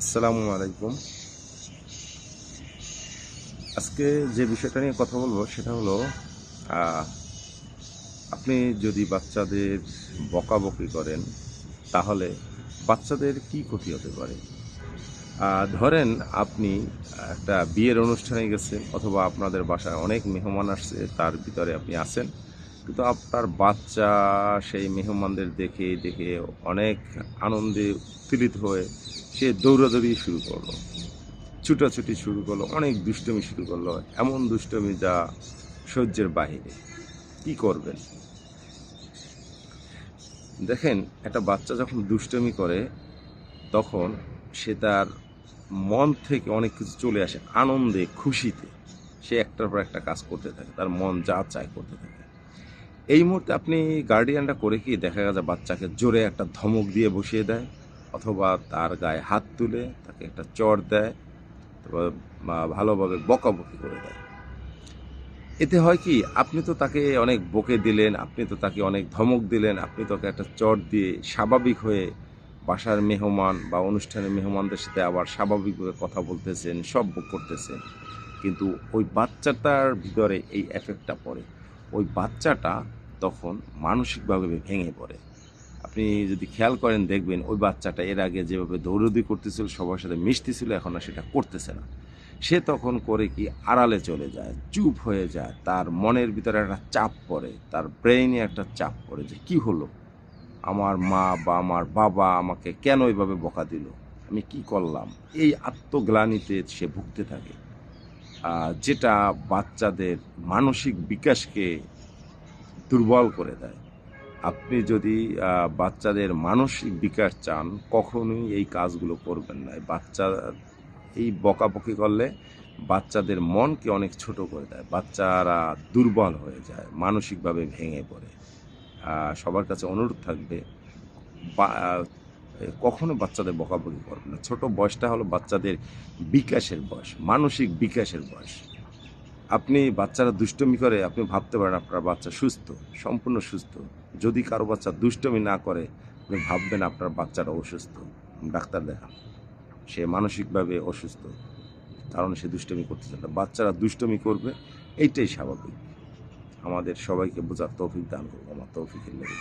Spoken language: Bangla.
আসসালামু আলাইকুম। আজকে যে বিষয়টা নিয়ে কথা বলবো সেটা হলো আহ, আপনি যদি বাচ্চাদের বকাবকি করেন তাহলে বাচ্চাদের কি ক্ষতি হতে পারে। ধরেন আপনি একটা বিয়ের অনুষ্ঠানে গেছেন অথবা আপনাদের বাসায় অনেক মেহমান আসছে, তার ভিতরে আপনি আছেন, কিন্তু আপনার বাচ্চা সেই মেহমানদের দেখে দেখে অনেক আনন্দে উত্তেজিত হয়ে সে দৌড়াদৌড়ি শুরু করলো, ছুটাছুটি শুরু করলো, অনেক দুষ্টমি শুরু করলো, এমন দুষ্টমি যা সহ্যের বাহিরে। কি করবেন? দেখেন, একটা বাচ্চা যখন দুষ্টমি করে তখন সে তার মন থেকে অনেক কিছু চলে আসে, আনন্দে খুশিতে সে একটার পর একটা কাজ করতে থাকে, তার মন যা চায় করতে থাকে। এই মুহূর্তে আপনি গার্ডিয়ানরা করে কি দেখা গেছে বাচ্চাকে জোরে একটা ধমক দিয়ে বসিয়ে দেয়, অথবা তার গায়ে হাত তুলে তাকে একটা চড় দেয়, তারপর ভালোভাবে বকাবকি করে দেয়। এতে হয় কি, আপনি তো তাকে অনেক বকে দিলেন, আপনি তো তাকে অনেক ধমক দিলেন, আপনি তাকে একটা চট দিয়ে স্বাভাবিক হয়ে বাসার মেহমান বা অনুষ্ঠানের মেহমানদের সাথে আবার স্বাভাবিকভাবে কথা বলতেছেন, সব করতেছেন। কিন্তু ওই বাচ্চাটার ভিতরে এই এফেক্টটা পড়ে। ওই বাচ্চাটা তখন মানসিকভাবে ভেঙে পড়ে। আপনি যদি খেয়াল করেন দেখবেন ওই বাচ্চাটা এর আগে যেভাবে দৌড়াদৌড়ি করতেছিল, সবার সাথে মিশতেছিল, এখন আর সেটা করতেছে না। সে তখন করে কি, আড়ালে চলে যায়, চুপ হয়ে যায়, তার মনের ভিতরে একটা চাপ পড়ে, তার ব্রেইনে একটা চাপ পড়ে যে কি হলো, আমার মা বা আমার বাবা আমাকে কেন এইভাবে বকা দিল, আমি কি করলাম। এই আত্মগ্লানিতে সে ভুগতে থাকে, যেটা বাচ্চাদের মানসিক বিকাশকে দুর্বল করে দেয়। আপনি যদি বাচ্চাদের মানসিক বিকাশ চান, কখনোই এই কাজগুলো করবেন না। এই বকাবকি করলে বাচ্চাদের মনকে অনেক ছোট করে দেয়, বাচ্চারা দুর্বল হয়ে যায়, মানসিকভাবে ভেঙে পড়ে। সবার কাছে অনুরোধ থাকবে, কখনো বাচ্চাদের বকাবকি করবেন না। ছোট বয়সটা হলো বাচ্চাদের বিকাশের বয়স, মানসিক বিকাশের বয়স। আপনি বাচ্চারা দুষ্টমি করে আপনি ভাবতে পারেন আপনার বাচ্চা সুস্থ, সম্পূর্ণ সুস্থ। যদি কারো বাচ্চা দুষ্টমি না করে আপনি ভাববেন আপনার বাচ্চাটা অসুস্থ। ডাক্তার দেখান, সে মানসিকভাবে অসুস্থ, কারণ সে দুষ্টমি করতেছে না। বাচ্চারা দুষ্টমি করবে, এইটাই স্বাভাবিক। আমাদের সবাইকে বোঝার তৌফিক দান করবো, আমার তৌফিকের লেগে।